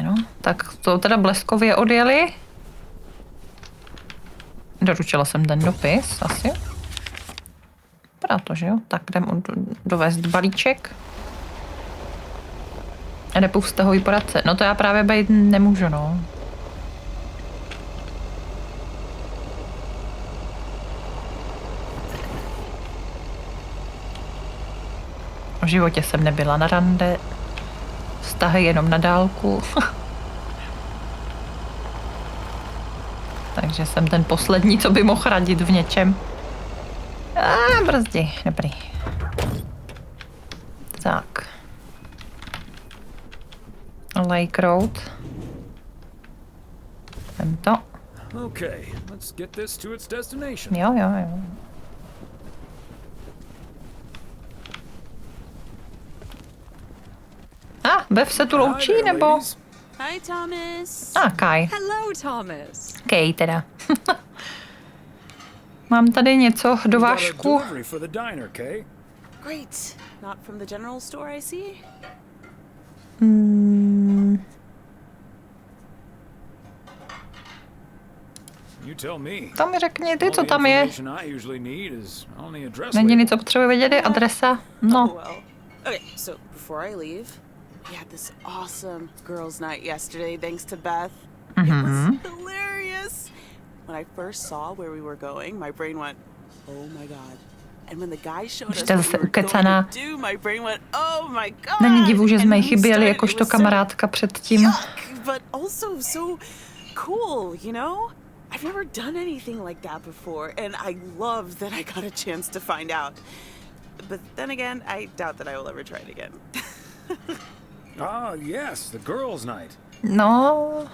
Jasně, no. Tak to teda bleskově odjeli. Doručila jsem ten dopis, asi. Vypadá to, že jo? Tak jdem dovést balíček. A jde po vztahový poradce. No to já právě být nemůžu, no. V životě jsem nebyla na rande. Vztahy jenom na dálku. Takže jsem ten poslední, co by mohl radit v něčem. Brzdi, dobrý. Tak. Lake Road. Tento. Okay, let's get this to its destination. Jo. Bev se tu loučí, nebo? Hi, Thomas. Kai. Hello, Thomas. Kej teda. Mám tady něco do vášku. Great. Not from the general store, I see. To mi řekni ty, co tam je. Jediný, co potřebuje vědět, je adresa. No. Oh, well. Okay, so before I leave, we had this awesome girls' night yesterday, thanks to Beth. It was hilarious. When I first saw where we were going, my brain went, oh my god. And when the guy showed us what we were going to do, my brain went, oh my god. Není divu, že jsme jí chyběli jakožto kamarádka předtím. But also so cool, you know? I've never done anything like that before, and I loved that I got a chance to find out. But then again, I doubt that I will ever try it again. Yes, the girls' night. No.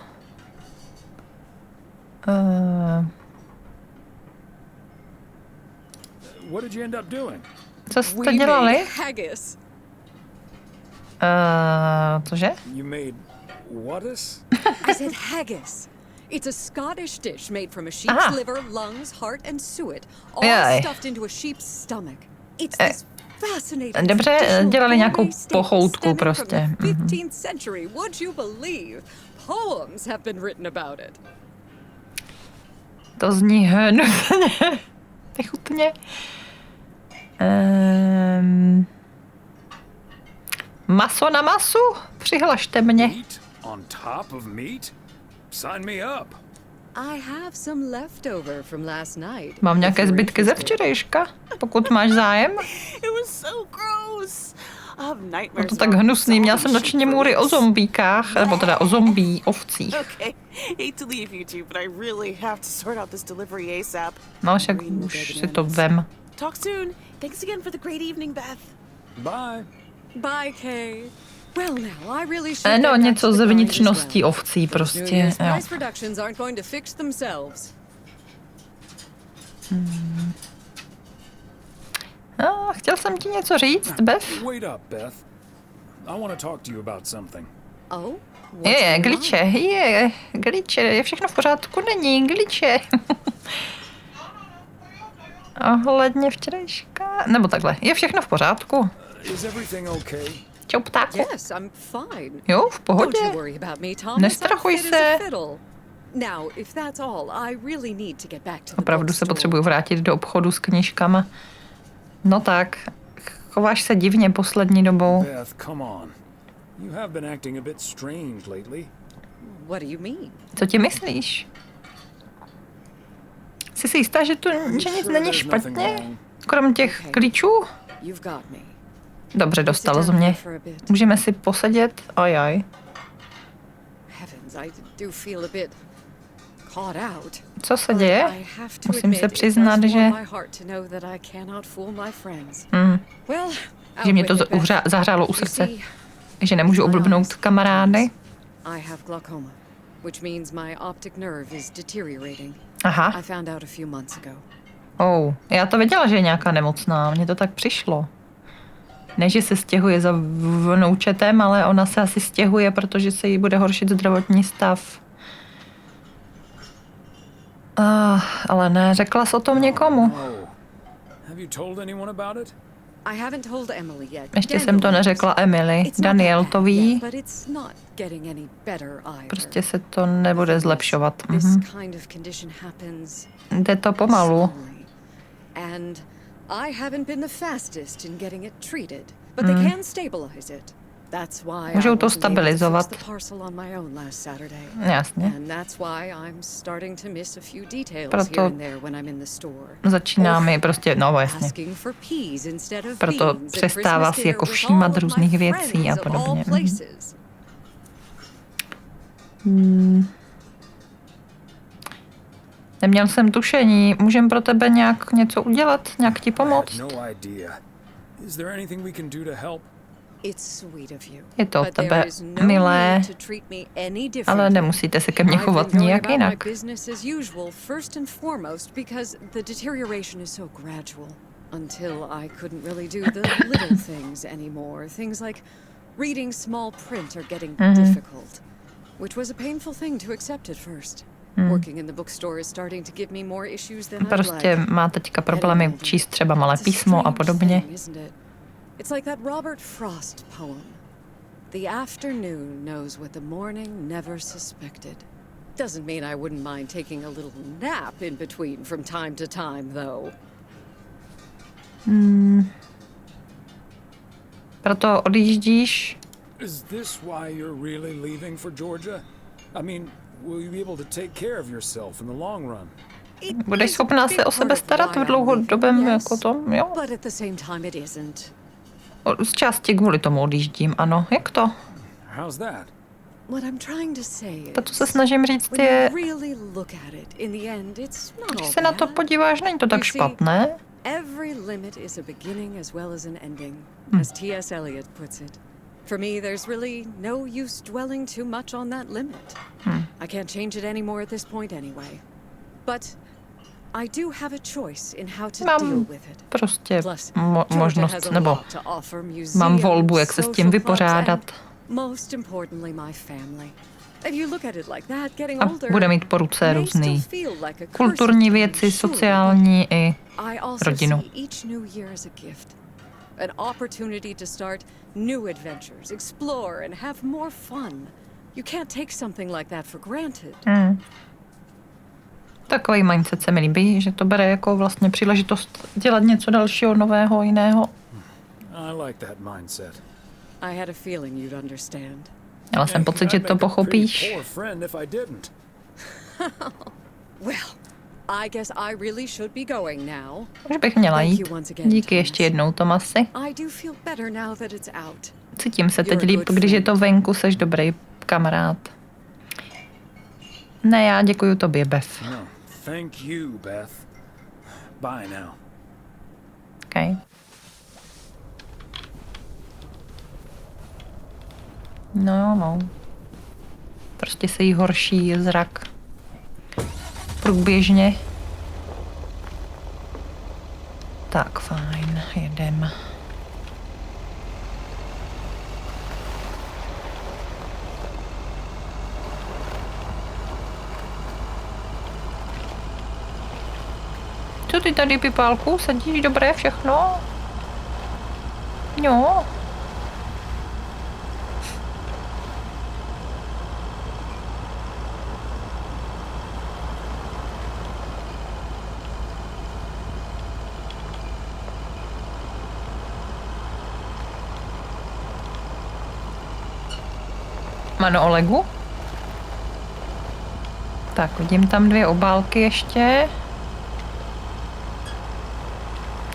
What did you end up doing? Co jste dělali? Haggis. Cože? You made what-is? I said haggis. It's a Scottish dish made from a sheep's liver, lungs, heart and suet, all stuffed into a sheep's stomach. It's this fascinating. Dobře, dělali nějakou pochoutku prostě. 15th century, would you believe? Poems have been written about it. To zní hnusně. Nechutně. Maso na masu? Přihlašte mě. Meat on top of meat? Sign me up. I have some leftover from last night. Mám nějaké zbytky ze včerejška, pokud máš zájem. It was so gross. No to tak hnusný, měla jsem noční můry o zombíkách, nebo teda o zombí ovcích. Okay, hate to leave you two, but I really have to sort out this delivery ASAP. No, však už si to vem. Talk soon. Thanks again for the great evening, Beth. Bye. Bye, Kay. Well, now I really should. No, něco ze vnitřností ovcí prostě. Jo. Productions aren't going to fix themselves. Chtěl jsem ti něco říct, Beth. Wait up, Beth. I want to talk to you about something. Oh? Glitche, je všechno v pořádku? Není, glitche. Ohledně včerejška, nebo takhle, je všechno v pořádku. Is everything okay? Čau, ptáku. Yes, I'm fine. Jo, v pohodě. Don't you worry about me, Thomas. Nestrachuj se. Now, if that's all, I really need to get back to the Opravdu se potřebuju vrátit do obchodu s knížkama. No tak, chováš se divně poslední dobou. Beth, come on. You have been acting a bit strange lately. What do you mean? Co ti myslíš? Jsi si jistá, že nic není špatně? Krom těch klíčů? You've got me. Dobře, dostalo z mě. Můžeme si posedět? Ajaj. Heavens, I do feel a bit caught out. Co se děje? Musím se přiznat, že... Že mě to zahřálo u srdce. Že nemůžu oblbnout kamarády. Aha. Já to věděla, že je nějaká nemocná. Mně to tak přišlo. Ne, že se stěhuje za vnoučetem, ale ona se asi stěhuje, protože se jí bude horšit zdravotní stav. Oh, ale ne, řekla jsi o tom někomu. Ještě jsem to neřekla Emily. Daniel to ví. Prostě se to nebude zlepšovat. Jde to pomalu. Můžou to stabilizovat. Jasně. Proto začíná mi prostě, no jasně. Proto přestává si jako všímat různých věcí a podobně. Neměl jsem tušení. Můžem pro tebe nějak něco udělat? Nějak ti pomoct? Je to od tebe milé, ale nemusíte se ke mně chovat nijak jinak. Prostě má teďka problémy číst třeba malé písmo a podobně. It's like that Robert Frost poem. The afternoon knows what the morning never suspected. Doesn't mean I wouldn't mind taking a little nap in between from time to time, though. Proto odjíždíš? Is this why you're really leaving for Georgia? I mean, will you be able to take care of yourself in the long run? Budeš schopná se o sebe starat v dlouhodobém jako tom, jo? But at the same time it isn't. Z části kvůli tomu odjíždím, ano. Jak to? To, co se snažím říct, je, když se na to podíváš, není to tak špatné. Every limit is a beginning as well as an ending, as T.S. Eliot puts it. For me, there's really no use dwelling too much on that limit. I can't change it anymore at this point anyway. But I do have a choice in how to deal with it. Prostě možnost, nebo mám volbu, jak se s tím vypořádat. A bude mít po ruce různý kulturní věci, sociální i rodinu. An opportunity to start new adventures, explore and have more fun. You can't take something like that for granted. Takový mindset se mi líbí, že to bere jako vlastně příležitost dělat něco dalšího, nového, jiného. I like that mindset. I had a feeling you'd understand. Měla jsem pocit, že to pochopíš. Well, I guess I really should be going now. Už bych měla jít. Díky ještě jednou, Tomasi. I do feel better now that it's out. Cítím se teď líp, když je to venku, seš dobrý kamarád. Ne, já děkuju tobě, Beth. No, thank you, Beth. Bye now. Okay. No. Prostě se jí horší zrak. Průběžně. Tak, fajn, jedem. Co ty tady, Pipálku, sedíš dobré všechno? Jo. Ano, Olegu? Tak, vidím tam 2 obálky ještě.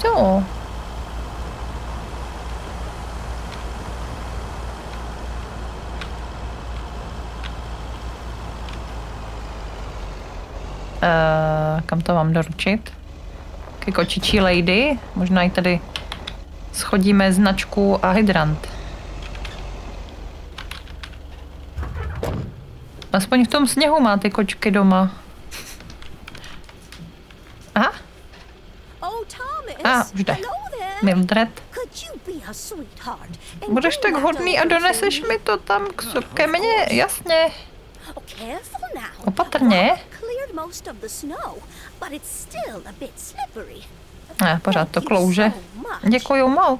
Co? Kam to mám doručit? Ke kočičí lady? Možná i tady schodíme značku a hydrant. Aspoň v tom sněhu má ty kočky doma. Aha. Už jde. Mildred. Budeš tak hodný a doneseš mi to tam ke mně, jasně. Opatrně. Ne, pořád to klouže. Děkuju moc.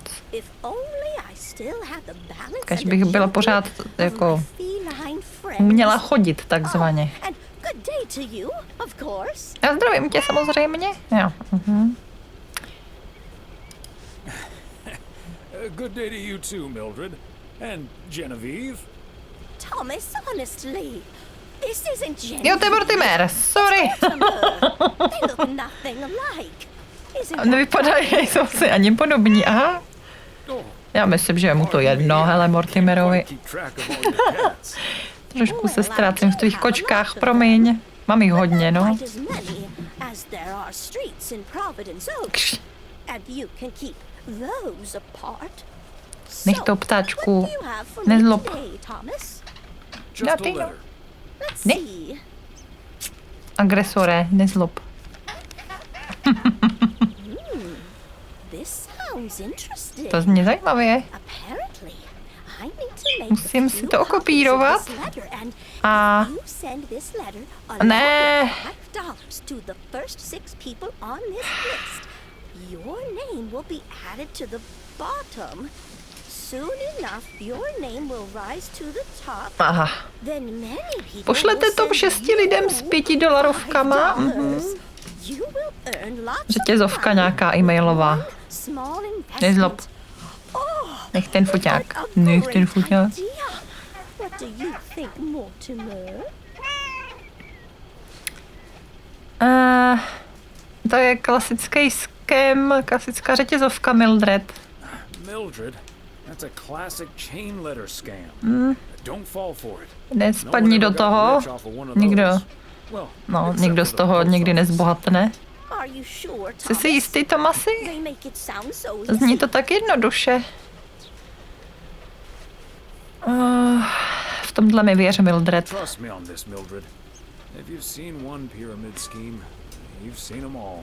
Když bych byla pořád jako uměla chodit takzvaně. Já zdravím tě samozřejmě. Jo. Good day to you too, Mildred. And Genevieve. Thomas, honestly, this isn't Genevieve. Jo, to je Mortimer, sorry. They look nothing alike. Isn't Nevypadají, nejsou si ani podobní, aha. Já myslím, že je mu to jedno, hele, Mortimerovi. Keep track of all your cats. Trošku se ztrácím v tvých kočkách, promiň. Mám jich hodně, no. quite as many as there are streets in Providence Oaks, Kš, and you can keep those apart. nech to ptáčku, What do you have for me nezlob. today, Thomas? Just a ty no. letter. Let's Ne. see. Agresore, nezlob. This sounds interesting. To zní zajímavě. Apparently, I need to make Musím a si few to copies okopírovat. of this letter, and A you send this letter Ne. along with $5 to the first 6 people on this list. Your name will be added to the bottom. Soon enough, your name will rise to the top. aha. Then many people Pošlete will to send 6 lidem s you $5. $5. You will earn lots of Řetězovka money. nějaká e-mailová. One small Nezlob. investment. Oh, Nech ten foťák. like a Nech ten great foťák. idea. What do you think, Mortimer? To je klasický scam, klasická řetězovka, Mildred. Mildred, that's a classic chain letter scam. Don't fall for it. Nespadni do toho. Nikdo, no, nikdo z toho nikdy nezbohatne. Are you sure, Jsi si Thomas? jistý, Tomasi? They make it sound so Zní easy. to tak jednoduše. V tomhle mi věř, Mildred. Trust me on this, Mildred. If you've seen one pyramid scheme, you've seen them all.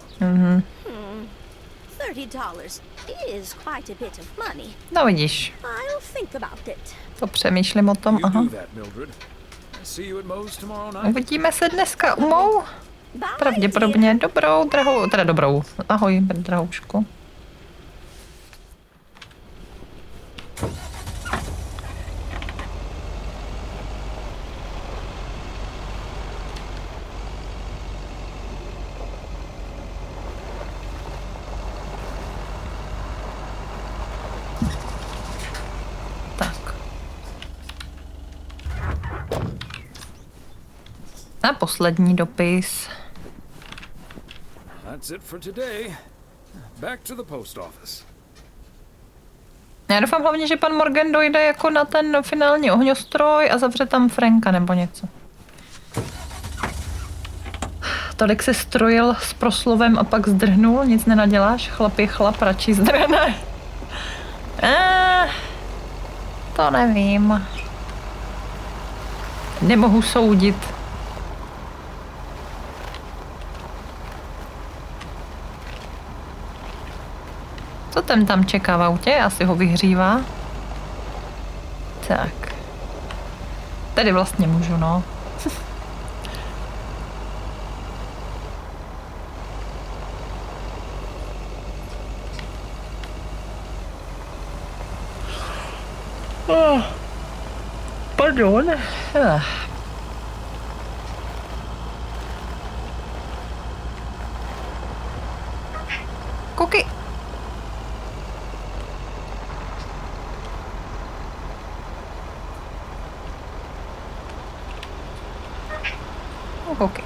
$30 is quite a bit of money. No vidíš, I'll think about it. popřemýšlím o tom, You aha. do that, Mildred. See you at Moe's tomorrow night. Uvidíme se dneska u Mou. Bye, Pravděpodobně dobrou, drahou, teda dobrou. Ahoj, drahoušku. Tak. A poslední dopis. That's it for today. Back to the post office. Já doufám hlavně, že pan Morgan dojde jako na ten finální ohňostroj a zavře tam Franka nebo něco. Tolik se strojil s proslovem a pak zdrhnul, nic nenaděláš, chlap je chlap, radši zdrhne. To nevím. Nemohu soudit. Co ten tam čeká v autě? Asi ho vyhřívá. Tak. Tady vlastně můžu, no. Pardon. Koukej. Koukej.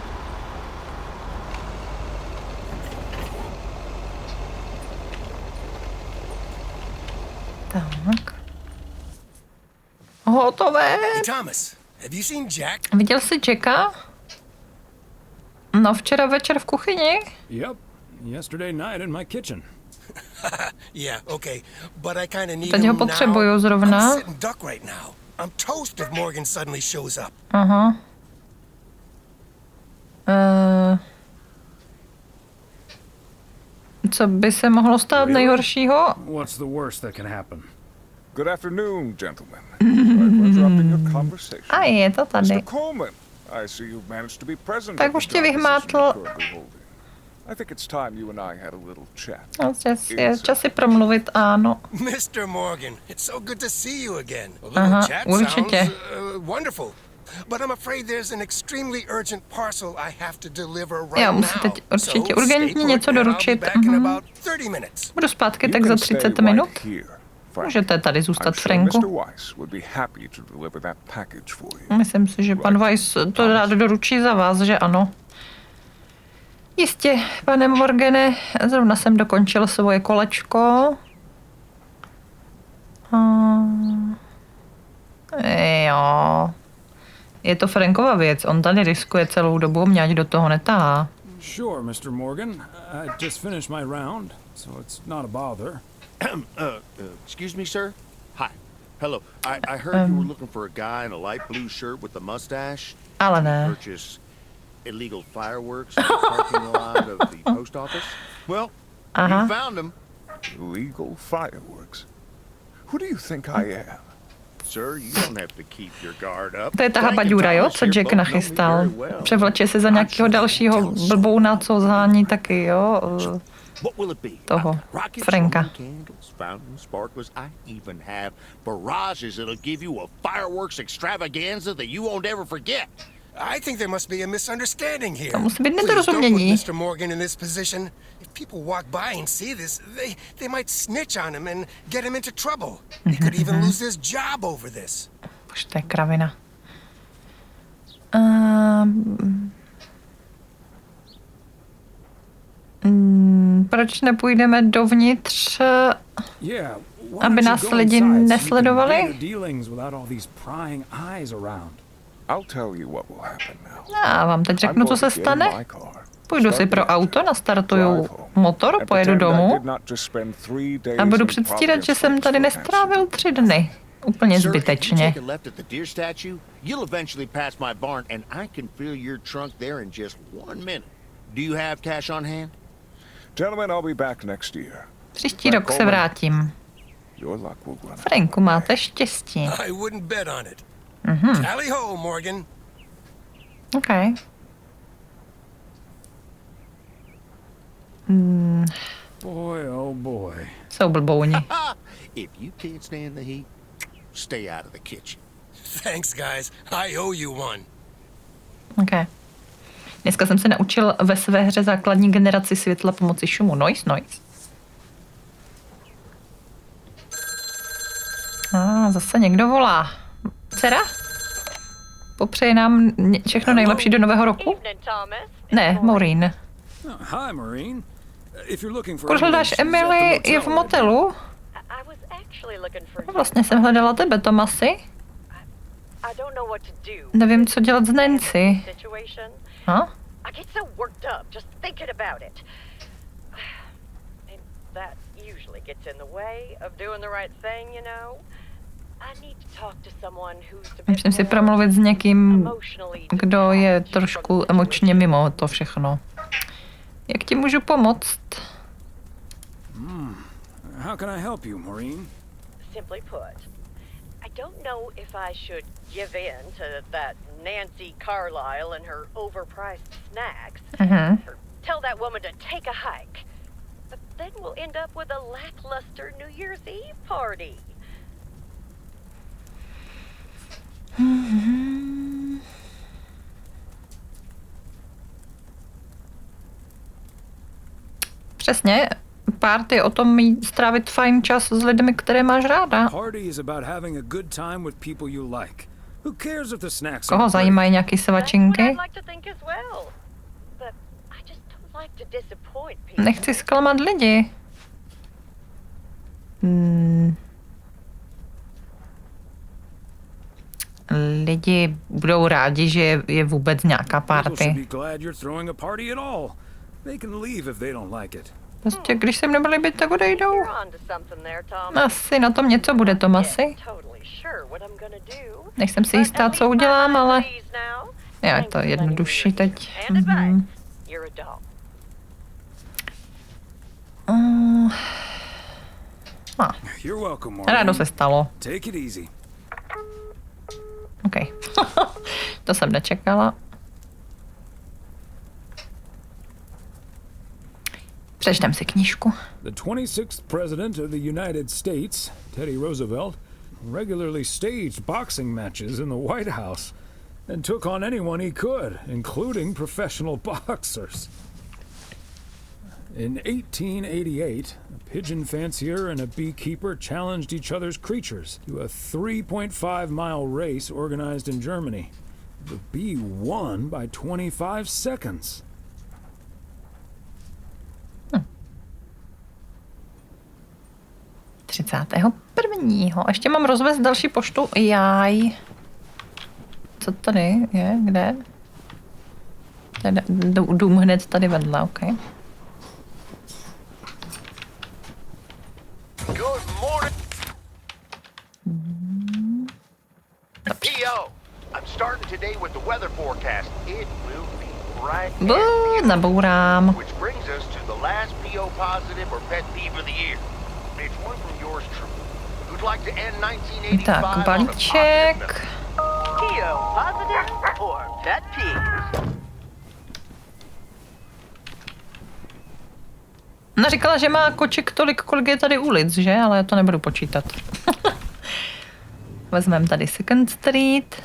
Tak. Hotové. Hey, Thomas, have you seen Jack? Viděl jsi Jacka? No, včera večer v kuchyni. Yep. Yesterday night in my kitchen. Yeah, okay, but I kind of need Teď him ho potřebuju now. zrovna. I'm sitting duck right now. I'm toast if Morgan suddenly shows up. Aha. Co by se mohlo stát nejhoršího? What's the worst that can happen? Good afternoon, gentlemen. I'm interrupting your conversation. A je to tady. Mr. Coleman, I see you've managed to be present Tak at the už tě job vyhmátl. position you're currently holding. I think it's time you and I had a little chat. No, je čas si promluvit, ano. Mr. Morgan, it's so good to see you again. A Aha, little chat určitě. sounds wonderful. But I'm afraid there's an extremely urgent parcel I have to deliver right Já now. musím teď určitě So urgentně stay put něco and I'll be doručit. back in about 30 minutes. Budu zpátky You tak za can stay 30 minut. right here, Frank. Můžete tady zůstat, I'm sure Franku. Mr. Weiss would be happy to deliver that package for you. Myslím si, že pan Weiss to rád doručí za vás, že ano. Jistě, pane Morgane, zrovna jsem dokončil svoje kolečko. Jo. Je to Frankova věc, on tady riskuje celou dobu, mě ať do toho netahá. Sure, Mr. Morgan. I just finished my round, so it's not a bother. Excuse me, sir? Hi. Hello. I heard you were looking for a guy in a light blue shirt with a mustache. Ale ne. Purchase illegal fireworks in the parking lot of the post office? Well, you found him. Illegal fireworks. Who do you think I am? Sir, you don't have to keep your guard up. To je ta habaďura, jo, co Jack nachystal. Převleče se za nějakého dalšího blbouna, co zhání taky, jo, What will it be? toho Rockets, Franka. candles, fountains, sparklers. I even have barrages that'll give you a fireworks extravaganza that you won't ever forget. I think there must be a misunderstanding here. To musí být Please don't put nedorozumění. Mr. Morgan in this position. If people walk by and see this, they might snitch on him and get him into trouble. He could even lose his job over this. Už to je kravina. Proč nepůjdeme dovnitř, Yeah. Why aby don't you nás go lidi inside so you can nesledovali? do your dealings without all these prying eyes around? I'll tell you what will happen now. Já vám teď řeknu, co se stane. Půjdu si pro auto, nastartuju motor, pojedu domů a budu předstírat, že jsem tady nestrávil 3 dny. Úplně Sir, if you zbytečně. take a left at the deer statue, you'll eventually pass my barn, and I can fill your trunk there in just 1 minute. Do you have cash on hand? Gentlemen, I'll be back next year. Příští rok se vrátím. Your luck will run out. Franku, máte štěstí. I wouldn't bet on it. Tally ho, Morgan. OK. Boy, oh boy. Jsou blbouni. If you can't stand the heat, stay out of the kitchen. Thanks, guys. I owe you one. OK. Dneska jsem se naučil ve své hře základní generaci světla pomocí šumu. Noise. Zase někdo volá. Dcera? Popřeje nám všechno nejlepší do nového roku? Ne, Maureen. Hi, Maureen. If you're looking for Pokud hledáš Emily, je v motelu. Vlastně jsem hledala tebe, Tomasi. Nevím, co dělat s Nancy. No? I get so worked up just thinking about it. And that usually gets in the way of doing the right thing, you know. I need to talk to someone who's a bit Musím si promluvit s někým, kdo je trošku emočně mimo to všechno. Jak ti můžu pomoct? How can I help you, Maureen? Simply put, I don't know if I should give in to that Nancy Carlisle and her overpriced snacks, or tell that woman to take a hike. But then we'll end up with a lackluster New Year's Eve party. Přesně. Party o tom mít strávit fajn čas s lidmi, které máš ráda. Koho zajímají nějaký svačinky? Nechci zklamat lidi. Lidi budou rádi, že je vůbec nějaká party. Prostě, když se jim nebude líbit, tak odejdou. Asi na tom něco bude, Tomasi. Nejsem si jistá, co udělám, ale je to jednodušší teď. Ráno se stalo. OK. To jsem nečekala. Přečtem si knížku. The 26th president of the United States, Teddy Roosevelt, regularly staged boxing matches in the White House and took on anyone he could, including professional boxers. In 1888, a pigeon fancier and a beekeeper challenged each other's creatures to a 3.5-mile race organized in Germany. The bee won by 25 seconds. 31. Ještě mám rozvést další poštu. Jaj. Co tady je? Kde? Tady, dům hned tady vedle, ok. Nabourám. Tak, balíček. Ona říkala, že má koček tolik, kolik je tady ulic, že? Ale já to nebudu počítat. Vezmeme tady Second Street.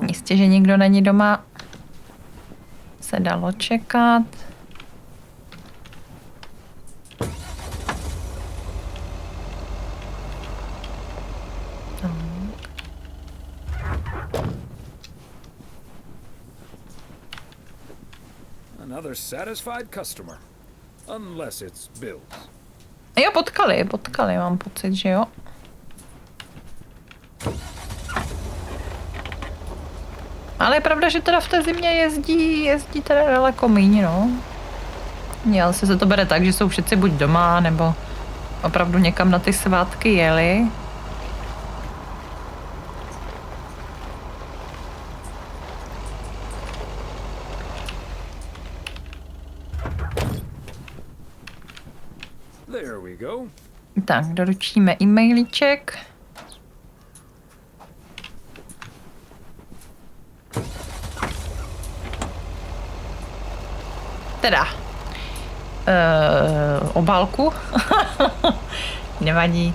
Jistě, že nikdo není doma. Se dalo čekat. Another satisfied customer. Unless it's Bills. Jo, potkali, mám pocit, že jo. Ale je pravda, že teda v té zimě jezdí teda daleko míň, no. Ale se to bere tak, že jsou všichni buď doma, nebo opravdu někam na ty svátky jeli. There we go. Tak, doručíme e-mailíček. Teda, obálku. Nevadí.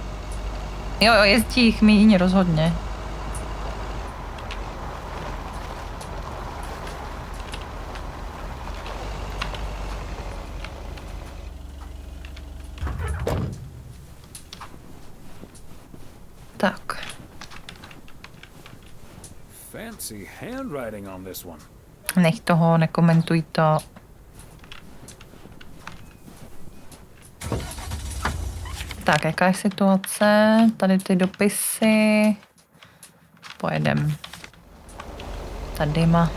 Jo, jezdí jich míň rozhodně. Tak. Fancy handwriting on this one. Nech toho, nekomentuj to. Tak, jaká je situace? Tady ty dopisy. Pojedem. Tady má.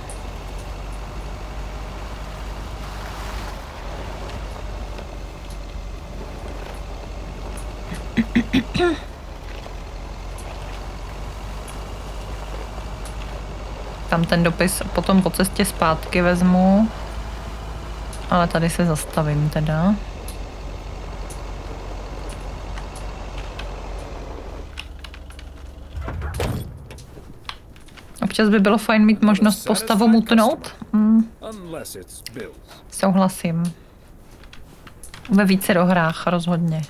Tam ten dopis potom po cestě zpátky vezmu. Ale tady se zastavím teda. Občas by bylo fajn mít možnost postavu mutnout. Souhlasím. Ve více hrách rozhodně.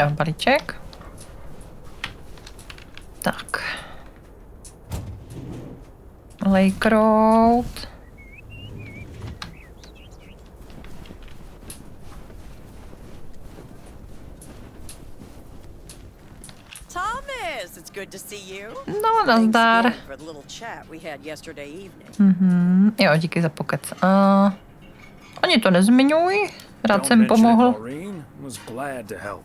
Jo, balíček. Tak. Lake Road. Tommy! Yes, it's good to see you. No, nazdar. For the little chat we had yesterday evening. Jo, díky za pokec. Oni to nezmiňují. Rád jsem pomohl. Was glad to help.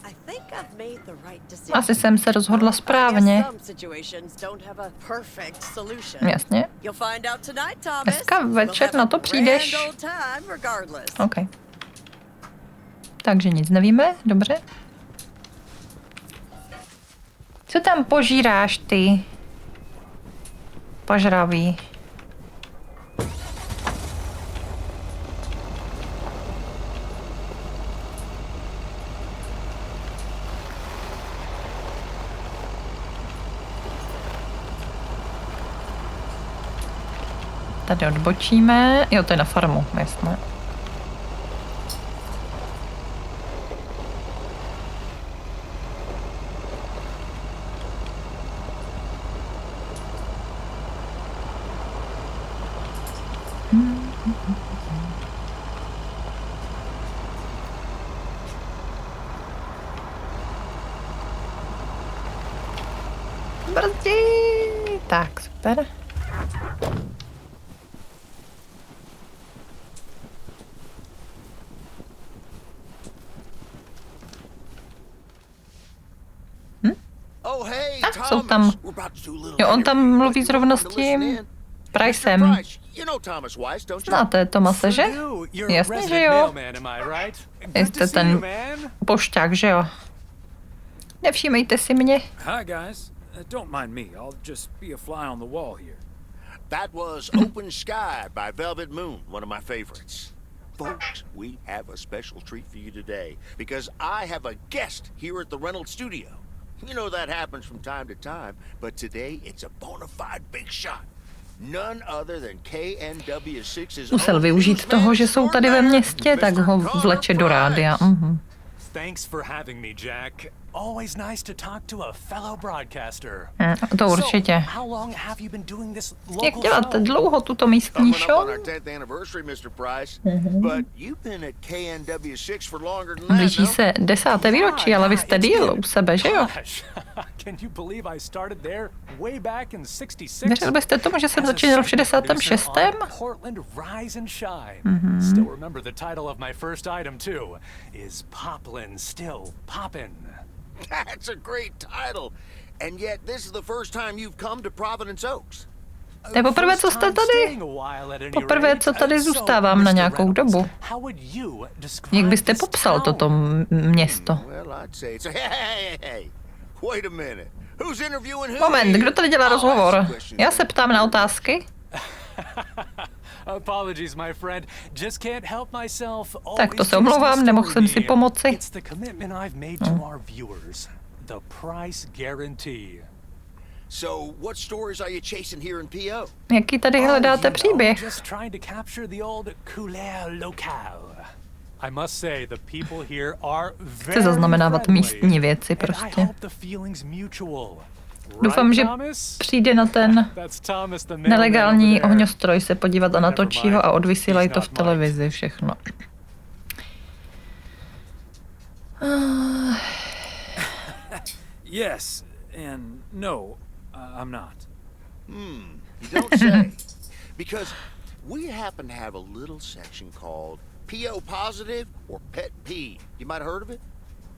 I think I've made the right decision. Asi jsem se rozhodla správně. Some situations don't have a perfect solution. Jasně. You'll find out tonight, Thomas. Dneska večer na to přijdeš. OK. Takže nic nevíme, dobře. Co tam požíráš ty? Požravý. Tady odbočíme. Jo, to je na farmu, jasné. Brzdí! Tak, super. Jsou tam. Jo, on tam mluví zrovna s tím Pricem. Znáte Tomase, že? Jasně, že jo. Jste ten pošťák, že jo? Nevšímejte si mě. Hi guys. Don't mind me. I'll just be a fly on the wall here. That was Open Sky by Velvet Moon, one of my favorites. Folks, we have a special treat for you today because I have a guest here at the Reynolds studio. You know that happens from time to time, but today it's a bona fide big shot. None other than KNW6's musel využít toho, že jsou tady ve městě, tak ho vleče do rádia. Thanks for having me, Jack. Always nice to talk to a fellow broadcaster. To určitě. Jak děláte dlouho tuto místní show? Blíží se 10. výročí, ale vy jste díl u sebe, že jo? Věřil byste tomu, že jsem začínal v 66. That's a great title. And yet this is the first time you've come to Providence Oaks. To je poprvé, co jste tady. Poprvé, co tady zůstávám na nějakou dobu. Jak byste popsal toto město? Moment, kdo tady dělá rozhovor? Já se ptám na otázky. Tak to se omlouvám, nemohl jsem si pomoci. Jaký tady hledáte příběh? Chci zaznamenávat místní věci prostě. Doufám, že přijde na ten nelegální ohňostroj se podívat a natočí ho a odvysílají to v televizi všechno. Yes and no, I'm not. You don't say. Because we happen to have a little section called PO positive or pet peeve. You might have heard of it?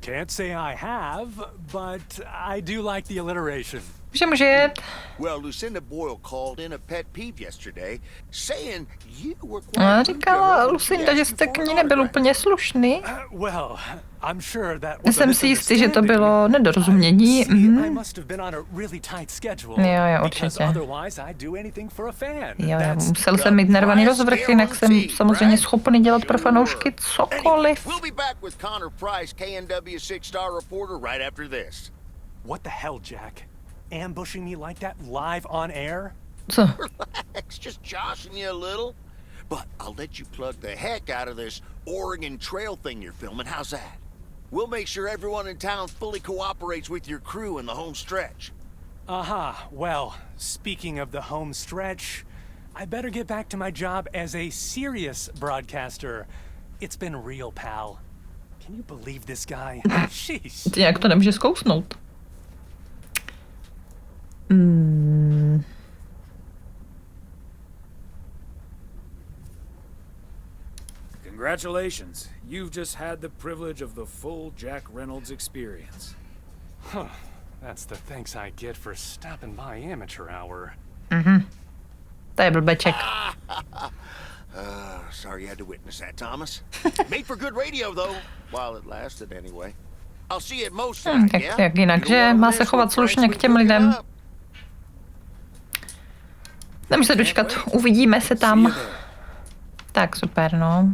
Can't say I have, but I do like the alliteration. Může jet. Well, Lucinda Boyle called in a pet peeve yesterday, saying you were quite. Říkala Lucinda, že jste k ní nebyl úplně slušný. Well, I'm sure that was jsem si jistý, že to bylo nedorozumění. Jo, určitě. Jo, musel jsem mít nervaný rozvrh, jinak jsem samozřejmě schopný dělat pro fanoušky cokoliv. What the hell, Jack? Ambushing me like that live on air? Co? Relax, just joshing you a little. But I'll let you plug the heck out of this Oregon Trail thing you're filming. How's that? We'll make sure everyone in town fully cooperates with your crew in the home stretch. Well, speaking of the home stretch, I better get back to my job as a serious broadcaster. It's been real, pal. Can you believe this guy? Jeez. Jak to nemůže zkousnout? Congratulations. You've just had the privilege of the full Jack Reynolds experience. Huh. That's the thanks I get for stopping by amateur hour. To je blbeček. Sorry you had to witness that, Thomas. Made for good radio, though, while it lasted anyway. I'll see you at most tonight, Tak yeah? jak jinak, že má se chovat slušně k těm lidem. Nemůžu se dočkat, uvidíme se tam. Tak super, no.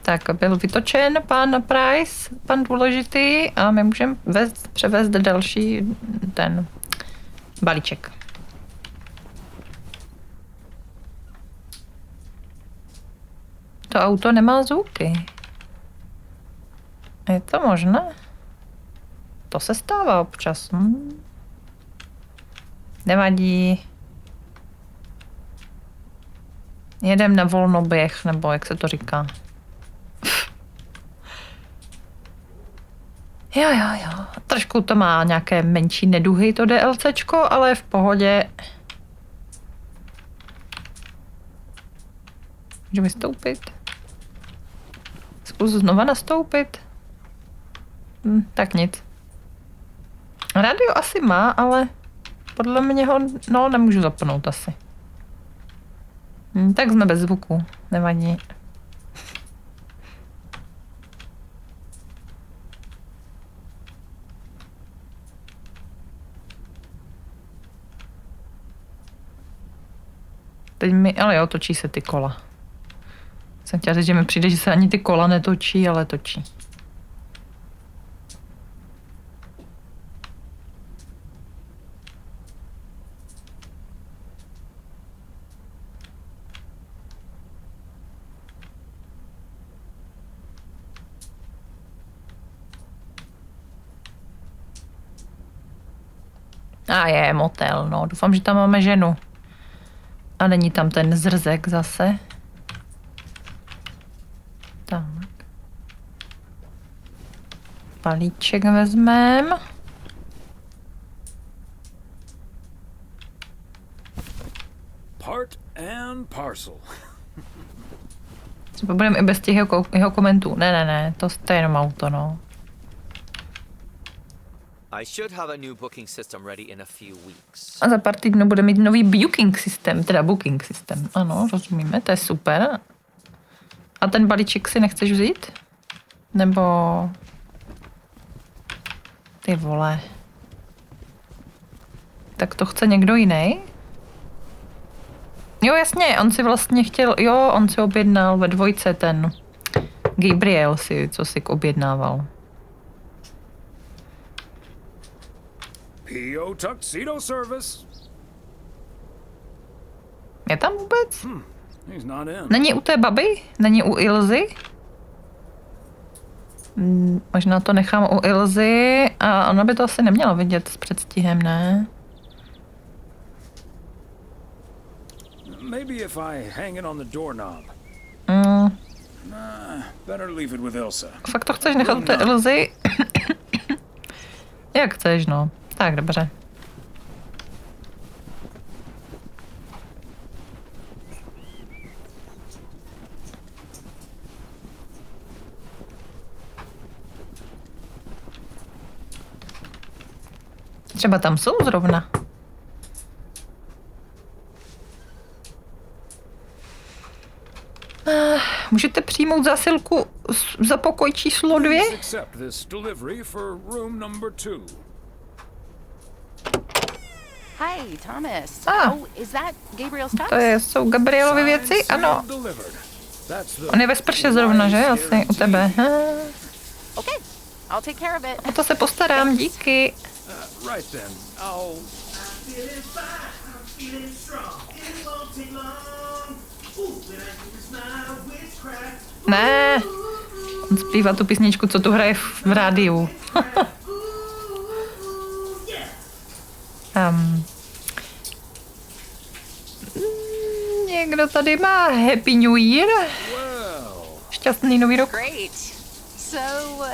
Tak byl vytočen pan Price, pan důležitý a my můžeme převést další ten balíček. To auto nemá zvuky. Je to možné? To se stává občas. Nevadí. Jedem na volnoběh, nebo jak se to říká. Jo. Trošku to má nějaké menší neduhy, to DLCčko, ale v pohodě. Můžu vystoupit? Zkus znova nastoupit? Tak nic. Radio asi má, ale podle mě ho, nemůžu zapnout asi. Tak jsme bez zvuku, nevadí. Teď ale jo, točí se ty kola. Jsem chtěla říct, že mi přijde, že se ani ty kola netočí, ale točí. Je motel, no. Doufám, že tam máme ženu. A není tam ten zrzek zase. Tak. Balíček vezmem. Part and parcel. Co budeme i bez těch jeho komentů. Ne, to je jenom auto, no. I should have a new booking system ready in a few weeks. A za pár týdnů bude mít nový booking systém, teda booking systém. Ano, rozumíme, to je super. A ten balíček si nechceš vzít? Nebo... Ty vole. Tak to chce někdo jiný? Jo, jasně, on si vlastně chtěl... Jo, on si objednal ve dvojce ten... Gabriel co si objednával. PO Tuxedo Service. Je tam vůbec? He's not in. Není u té baby? Není u Ilzy? Možná to nechám u Ilzy a ona by to asi neměla vidět s předstihem, ne? Maybe if I hang it on the doorknob. Better leave it with Ilsa. Fakt to chceš nechat u té Ilzy? Jak chceš, no. Tak, dobře. Třeba tam jsou zrovna. Můžete přijmout zásilku za pokoj číslo 2? Hi, Thomas. Is that Gabriel's tux? Jsou Gabrielovy věci? Ano. On je ve sprše zrovna, že? Asi u tebe. Okay, I'll take care of it. O to se postarám, díky. Right then. Ne. On zpívá tu písničku, co tu hraje v rádiu. Někdo tady má Happy New Year? Šťastný nový rok. Great. So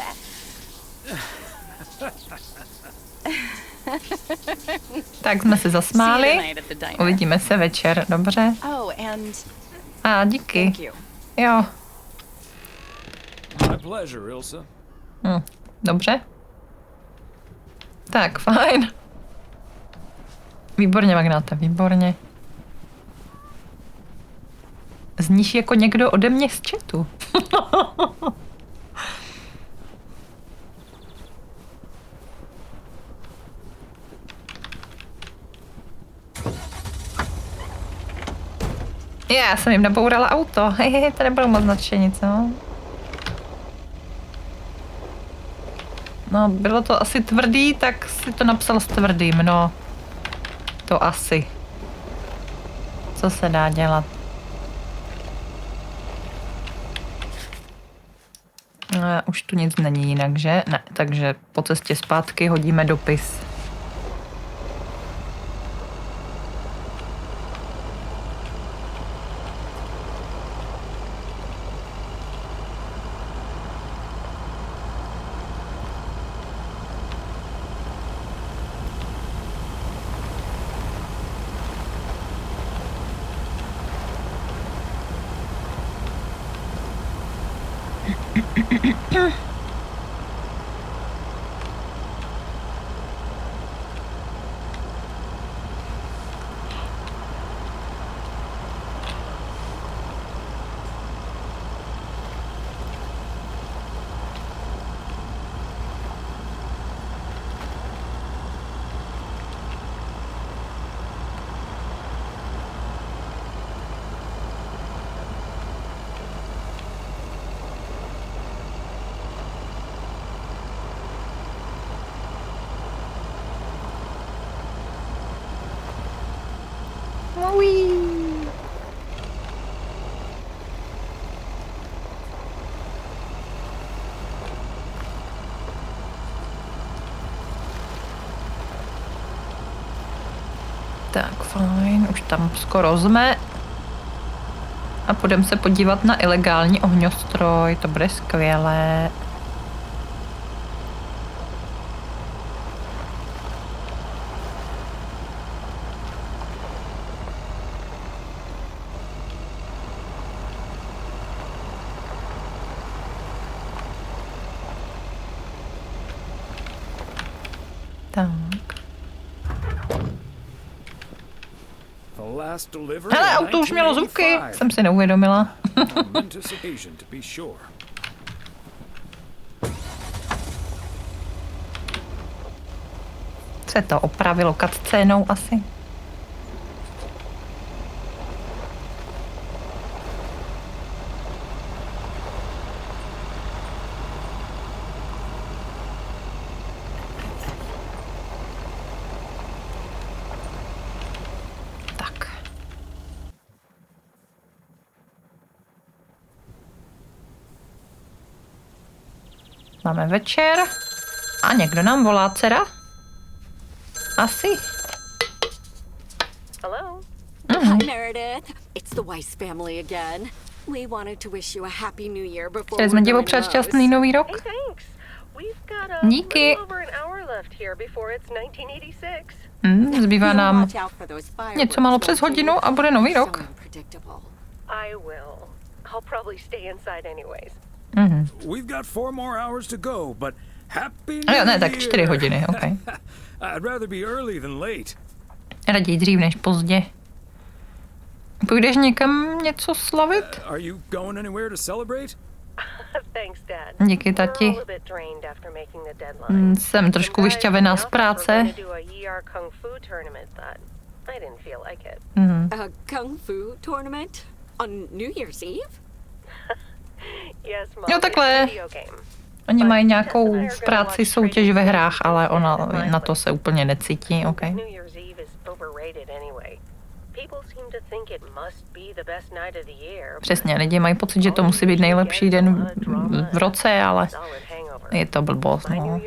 Tak jsme se zasmáli. Uvidíme se večer, dobře? A díky. Jo. My pleasure, Ilsa. Dobře. Tak, fajn. Výborně, Magnáte, výborně. Zníš jako někdo ode mě z chatu. Já jsem jim nabourala auto. Hehehe, to nebylo moc nadšení, co? No, bylo to asi tvrdý, tak si to napsal s tvrdým, no. To asi. Co se dá dělat? Už tu nic není jinak, že? Ne, takže po cestě zpátky hodíme dopis. Tak fajn, už tam skoro jsme. A půjdeme se podívat na ilegální ohňostroj, to bude skvělé. Tak. Hele, auto už mělo zvuky, jsem si neuvědomila. Se to opravilo cutscénou asi. Máme večer a někdo nám volá, dcera? Asi. Hello. Hi, Meredith. It's the Weiss family again. We wanted to wish you a happy new year before. Chtěli jsme ti popřát šťastný nový rok. Hey, thanks. We've got a díky. over an hour left here before it's 1986. Zbývá nám něco málo přes hodinu a bude nový rok. I will. I'll probably stay inside anyways. We've got 4 more hours to go, but happy New Year. Ne, tak 4 hodiny, OK. I'd rather be early than late. Raději dřív než pozdě. Půjdeš někam něco slavit? Are you going anywhere to celebrate? Thanks, Dad. Díky, tati. Jsem trošku vyšťavená z práce. A kung fu tournament on New Year's Eve? Jo, takhle. Oni mají nějakou v práci soutěž ve hrách, ale ona na to se úplně necítí, OK. Přesně, lidi mají pocit, že to musí být nejlepší den v roce, ale je to blbost, no.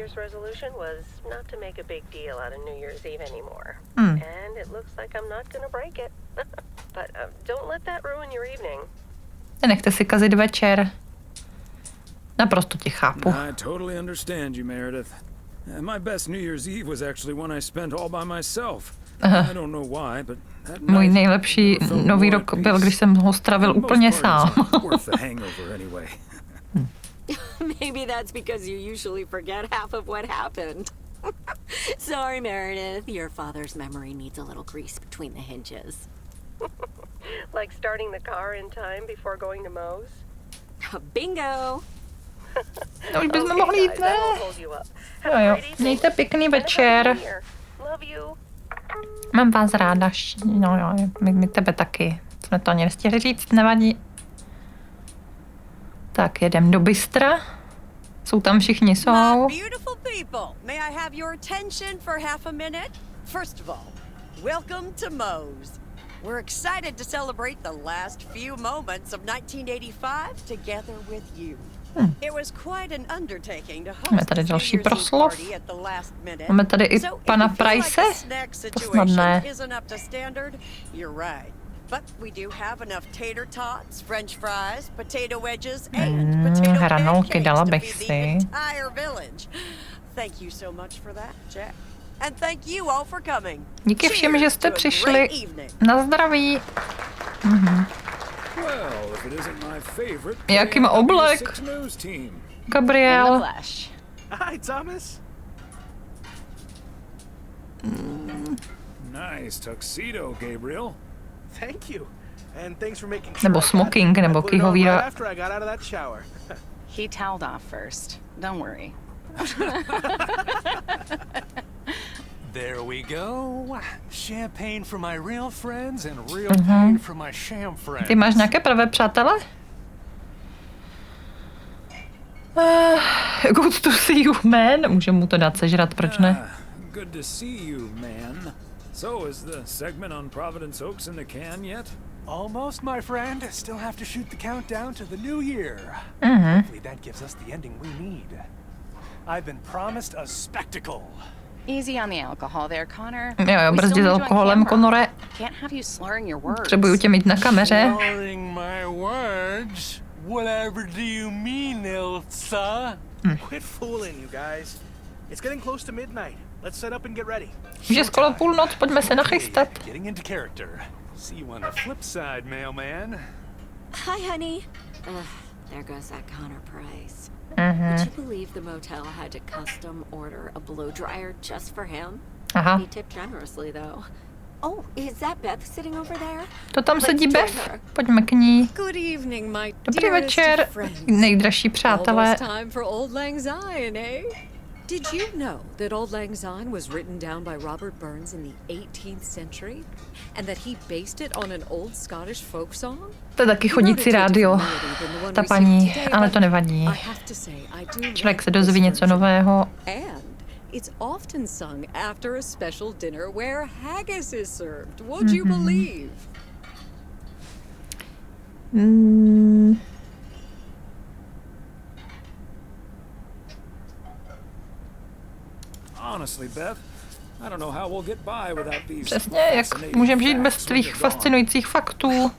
Nenechte si kazit večer. Naprosto tě chápu. I totally understand you, Meredith. My best New Year's Eve was actually one I spent all by myself. I don't know why, but that Můj night nejlepší nový rok byl, když jsem ho stravil úplně sám. worth the hangover anyway. Maybe that's because you usually forget half of what happened. Sorry, Meredith. Your father's memory needs a little grease between the hinges. Like starting the car in time before going to Moe's? Bingo! No, už bychom mohli jít, ne? Jo, mějte pěkný večer. Mám vás ráda, no jo, my tebe taky. Jsme to ani nestihli říct, nevadí. Tak, jedem do bystra. Jsou tam všichni, jsou. Beautiful people, may I have your attention for half a minute? First of all, welcome to Moe's. We're excited to celebrate the last few moments of 1985 together with you. It was quite an undertaking to host Máme tady další proslov. Máme tady i pana Price. To snadné. But we do have enough tater tots, French fries, potato wedges, and potato hranolky, dala pancakes bych to feed si. the entire village. Thank you so much for that, Jack. And thank you all for coming. Díky všem, že jste přišli. Na zdraví. Well, if it isn't my favorite. Jaký má oblek? Gabriel. Hi, Thomas. Nice tuxedo, Gabriel. Thank you. And thanks for making Nebo smoking, nebo kýhovíra. After I got out of that shower. He toweled off first. Don't worry. There we go. Champagne for my real friends and real pain for my sham friends. Ty máš nějaké pravé přátele? Good to see you, man. Můžeme mu to dát sežrat, proč ne? Good to see you, man. So, is the segment on Providence Oaks in the can yet? Almost, my friend. Still have to shoot the countdown to the new year. Hopefully that gives us the ending we need. I've been promised a spectacle. Easy on the alcohol there, Connor. Jo, brzdit alkoholem, Conore. Can't have you slurring your words. Potřebuju tě mít na kameře. Slurring my words? Whatever do you mean, Ilsa? Quit fooling, you guys. It's getting close to midnight. Let's set up and get ready. Už je skoro půlnoc, pojďme se nachystat. Getting into character. See you on the flip side, mailman. Hi, honey. There goes that Connor Price. Would you believe the motel had to custom order a blow dryer just for him? Aha. He tipped generously, though. Oh, is that Beth sitting over there? To tam sedí Beth. Pojďme k ní. Good evening, my Dobrý večer, nejdražší přátelé. Almost time for Old Lang Syne, eh? Did you know that Old Lang Syne was written down by Robert Burns in the 18th century? And that he based it on an old Scottish folk song? To je taky chodící rádio, ta paní, ale to nevadí. Člověk se dozví něco nového. It's often sung after a special dinner where haggis is served. Would you believe? Honestly, Beth, I don't know how we'll get by without these. Přesně, jak můžeme žít bez tvých fascinujících faktů.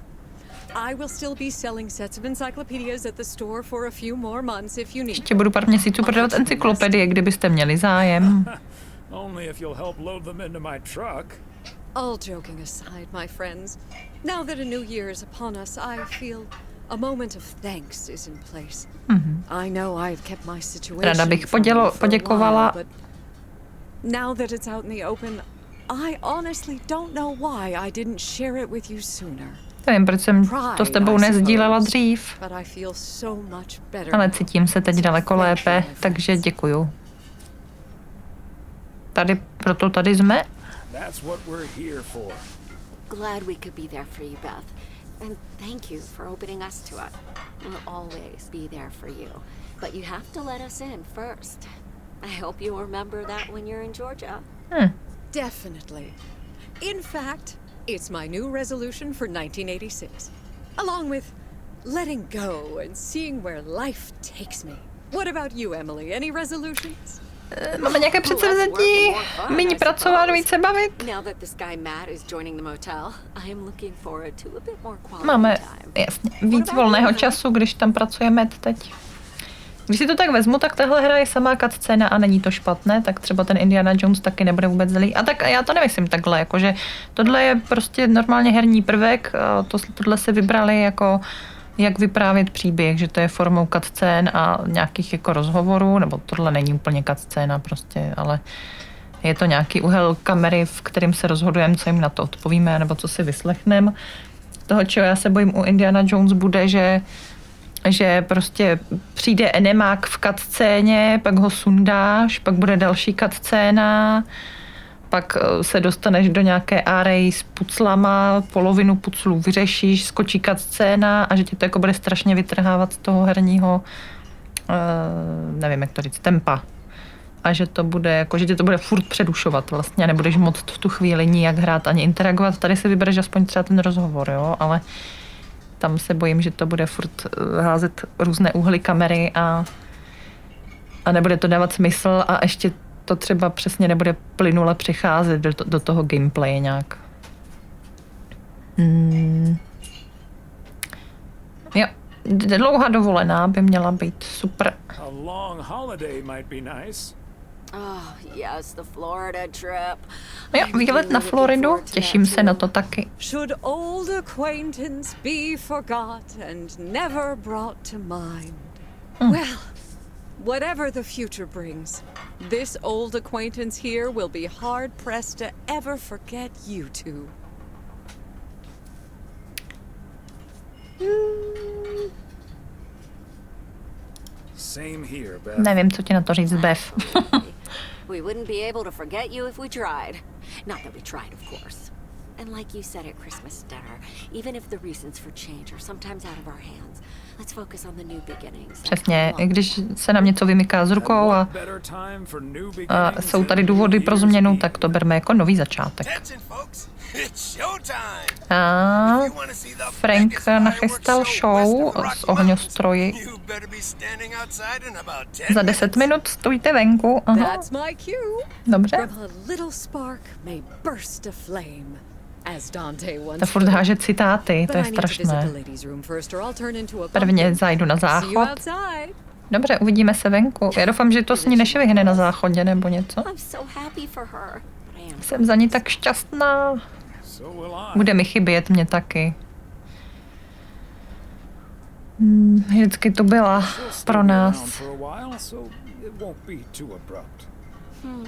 I will still be selling sets of encyclopedias at the store for a few more months if you need. Ještě budu pár měsíců prodávat encyklopedie, kdybyste měli zájem. Only if you'll help load them into my truck. All joking aside, my friends, now that a new year is upon us, I feel a moment of thanks is in place. I know I've kept my situation. Ráda bych poděkovala. Now that it's out in the open, I honestly don't know why I didn't share it with you sooner. Nevím, proč jsem to s tebou nezdílela dřív. Ale cítím se teď daleko lépe, takže děkuju. Proto tady jsme. Glad we could be there for you, Beth. And thank you for opening us to it. We'll always be there for you. But you have to let us in first. I hope you remember that when you're in Georgia. Definitely. In fact, it's my new resolution for 1986. Along with letting go and seeing where life takes me. What about you, Emily? Any resolutions? Máme nějaké předsevzetí? Méně pracovat, více bavit? Máme, jasně, víc volného času, když tam pracuje Matt teď. Když si to tak vezmu, tak tahle hra je samá cutscéna a není to špatné, tak třeba ten Indiana Jones taky nebude vůbec zlý. A tak já to nemyslím takhle, jakože tohle je prostě normálně herní prvek, a tohle se vybrali jako jak vyprávět příběh, že to je formou cutscén a nějakých jako rozhovorů, nebo tohle není úplně cutscéna prostě, ale je to nějaký úhel kamery, v kterým se rozhodujeme, co jim na to odpovíme, nebo co si vyslechneme. Toho, čeho já se bojím u Indiana Jones, bude, že prostě přijde enemák v cutscéně, pak ho sundáš, pak bude další cutscéna, pak se dostaneš do nějaké array s puclama, polovinu puclů vyřešíš, skočí cutscéna a že ti to jako bude strašně vytrhávat z toho herního, nevím, jak to říct, tempa. A že to bude, jako, že tě to bude furt předušovat vlastně a nebudeš moc v tu chvíli nijak hrát ani interagovat. Tady si vybereš aspoň třeba ten rozhovor, jo, ale tam se bojím, že to bude furt házet různé úhly kamery a nebude to dávat smysl a ještě to třeba přesně nebude plynule přicházet do toho gameplaye nějak. Jo, dlouhá dovolená by měla být super. A long holiday might be nice. Oh, yes, the Florida trip. Jo, výlet na Floridu, těším se na to taky. Should old acquaintance be forgot and never brought to mind? Well, whatever the future brings, this old acquaintance here will be hard-pressed to ever forget you two. Same here, Beth. Nevím, co ti na to říct, Beth. We wouldn't be able to forget you if we tried. Not that we tried, of course. And like you said at Christmas dinner, even if the reasons for change are sometimes out of our hands, let's focus on the new beginnings. Přesně, i když se nám něco vymyká z rukou a jsou tady důvody pro změnu, tak to berme jako nový začátek. A Frank nachystal show z ohňostroji. Za 10 minut stůjte venku. Aha. Dobře. To furt háže citáty, to je strašné. Prvně zajdu na záchod. Dobře, uvidíme se venku. Já doufám, že to s ní nešvihne na záchodě nebo něco. Jsem za ní tak šťastná. Bude mi chybět mě taky. Vždycky to byla pro nás.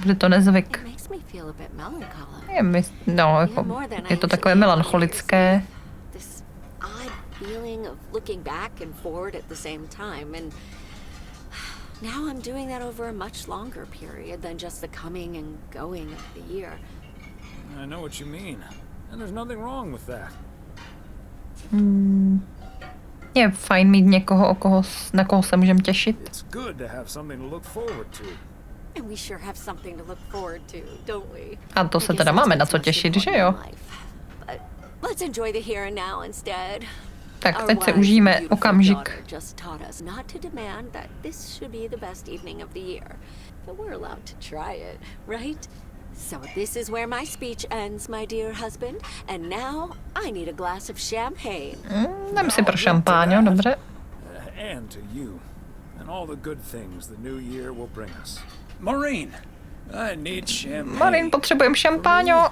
Bude to nezvyk. Je to takové melancholické. Now I'm doing that over a much longer period than just the coming and going of the year. I know what you mean. And there's nothing wrong with that. Je fajn mít někoho, na koho se můžeme těšit. It's good to have something to look forward to. And we sure have something to look forward to, don't we? A to se teda máme na co těšit, že jo? Let's enjoy the here and now instead. Tak teď si užijeme okamžik. So this is where my speech ends, my dear husband, and now I need a glass of champagne. Dám si pro šampáň, dobře. And to you, and all the good things the new year will bring us. Maureen, I need champagne. Maureen, potřebujeme šampáňo.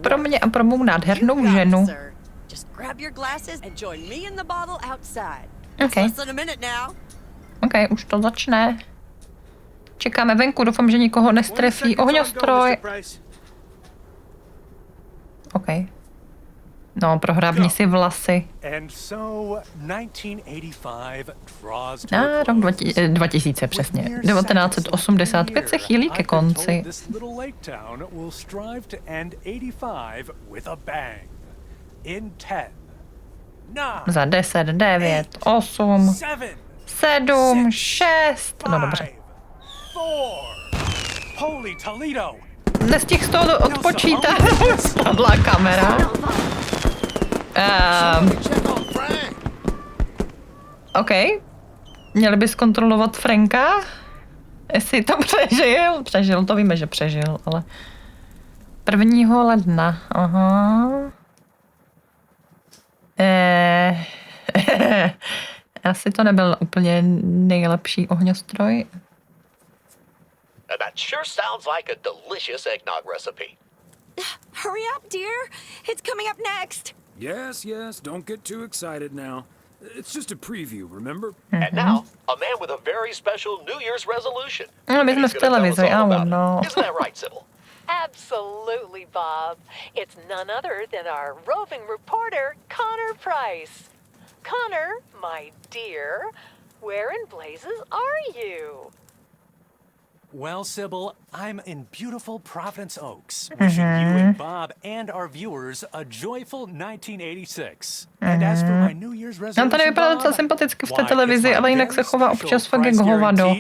Pro mě a pro mou nádhernou ženu. Just grab your glasses and join me in the bottle outside. Okay. Less than a minute now. Okay, už to začne. Čekáme venku, doufám, že nikoho nestrefí ohňostroj. OK. No, prohrábni si vlasy. Rok 2000 přesně. 1985 se chýlí ke konci. Za 10, 9, 8, 7, 6. No dobře. Nestihl z toho odpočítat. Spadla kamera. OK. Měli by zkontrolovat Franka. Jestli to přežil. Přežil, to víme, že přežil, ale 1. ledna. Aha. Asi to nebyl úplně nejlepší ohňostroj. That sure sounds like a delicious eggnog recipe. Hurry up, dear. It's coming up next. Yes, don't get too excited now. It's just a preview, remember? And now, a man with a very special New Year's resolution. No, my jsme v televizi, no. Isn't that right, Sybil? Absolutely, Bob. It's none other than our roving reporter, Connor Price. Connor, my dear, where in blazes are you? Well, Sybil, I'm in beautiful Providence Oaks, wishing you and Bob and our viewers a joyful 1986. And as for my New Year's resolution, On tady vypadá docela sympaticky v té televizi, ale jinak se chová občas fakt jak hovado.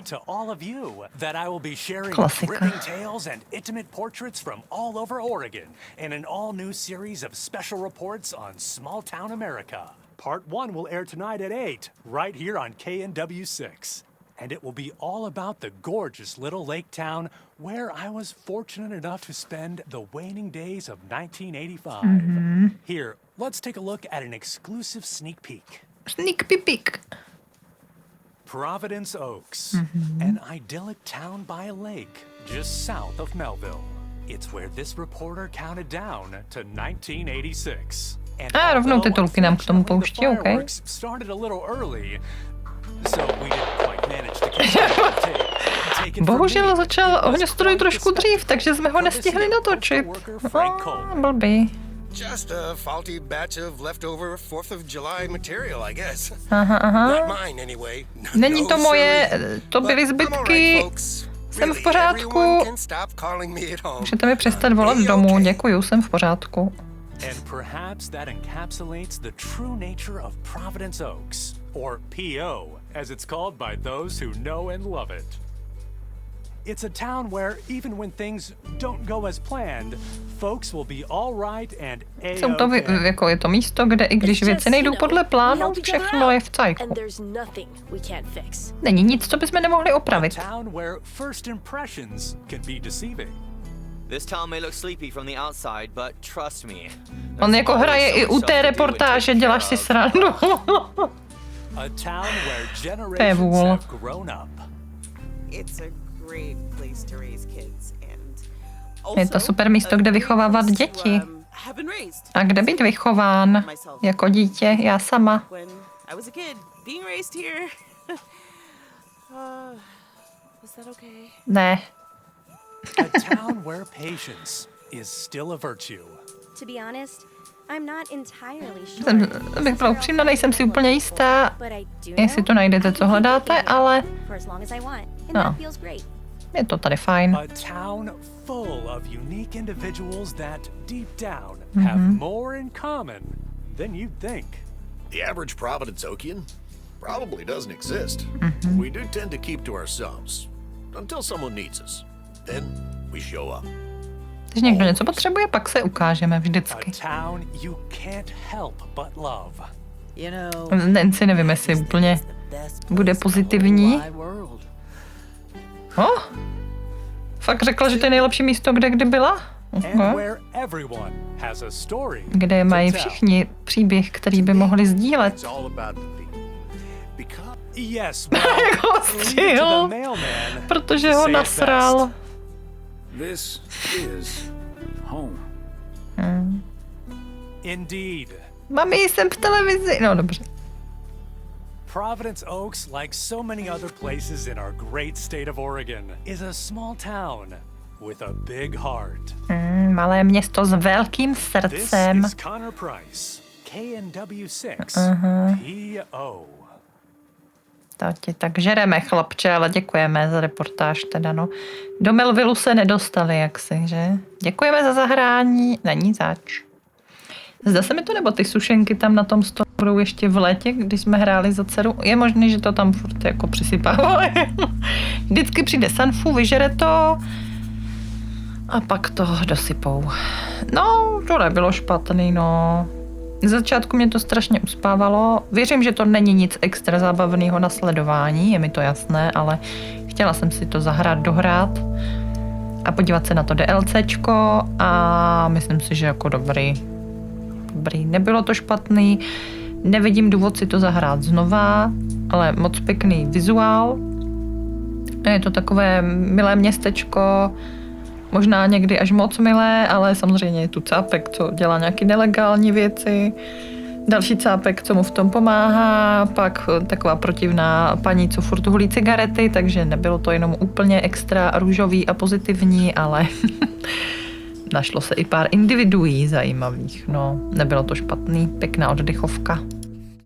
Klasika. Tales and intimate portraits from all over Oregon in an all-new series of special reports on small-town America. Part 1 will air tonight at 8, right here on KNW6. And it will be all about the gorgeous little lake town where I was fortunate enough to spend the waning days of 1985. Here, let's take a look at an exclusive sneak peek. Sneak peek. Providence Oaks, an idyllic town by a lake just south of Melville. It's where this reporter counted down to 1986. And rovnou titulky nám k tomu pouští, okay. Started a little early, so we didn't quite manage to catch Bohužel začal ohňostroj trošku dřív, takže jsme ho nestihli natočit. Blbý. Just a faulty batch of leftover 4th of July material, I guess. Aha. Not mine anyway. Není to moje, to byly zbytky. Jsem v pořádku. Můžete mi přestat volat domů, děkuju, jsem v pořádku. And perhaps that encapsulates the true nature of Providence Oaks, or PO, as it's called by those who know and love it. It's a town where even when things don't go as planned, folks will be all right and Jsou to jako je to místo, kde i když věci nejdou podle plánu, všechno je v cajku. Není nic, co bychom nemohli opravit. This town may look sleepy from the outside, but trust me. On jako hraje i u té reportáže, děláš si srandu. To je vůl. Je to super místo, kde vychovávat děti. A kde být vychován jako dítě, já sama. Ne. A town where patience is still a virtue. To be honest, I'm not entirely sure. Bych byla upřímná, nejsem si úplně jistá, jestli to najdete, co hledáte, ale no, je to tady fajn. A town full of unique individuals that deep down have more in common than you'd think. The average Providence Okian probably doesn't exist. We do tend to keep to ourselves until someone needs us. Then we show up. Když někdo něco potřebuje, pak se ukážeme vždycky. Nancy nevím, jestli úplně bude pozitivní. Fakt řekla, že to je nejlepší místo, kde kdy byla? Kde mají všichni příběh, který by mohli sdílet. Jako střihl, protože ho nasral. This is home. Indeed. Mami, jsem v televizi. No, dobře. Providence Oaks, like so many other places in our great state of Oregon, is a small town with a big heart. Malé město s velkým srdcem. This is Connor Price, KNW6, PO. Tak žereme, chlapče, ale děkujeme za reportáž teda, no. Do Melvillu se nedostali jaksi, že? Děkujeme za zahrání, není zač. Zdá se mi to, nebo ty sušenky tam na tom stole budou ještě v létě, když jsme hráli za dceru. Je možný, že to tam furt jako přisypávali. Vždycky přijde Sanfu, vyžere to a pak to dosypou. No, to nebylo špatný, no. Z začátku mě to strašně uspávalo. Věřím, že to není nic extra zábavného na sledování, je mi to jasné, ale chtěla jsem si to dohrát a podívat se na to DLCčko a myslím si, že jako dobrý. Nebylo to špatný. Nevidím důvod si to zahrát znova, ale moc pěkný vizuál. Je to takové milé městečko, možná někdy až moc milé, ale samozřejmě je tu cápek, co dělá nějaké nelegální věci. Další cápek, co mu v tom pomáhá, pak taková protivná paní, co furt hulí cigarety, takže nebylo to jenom úplně extra růžový a pozitivní, ale našlo se i pár individuí zajímavých. No, nebylo to špatný, pěkná oddychovka.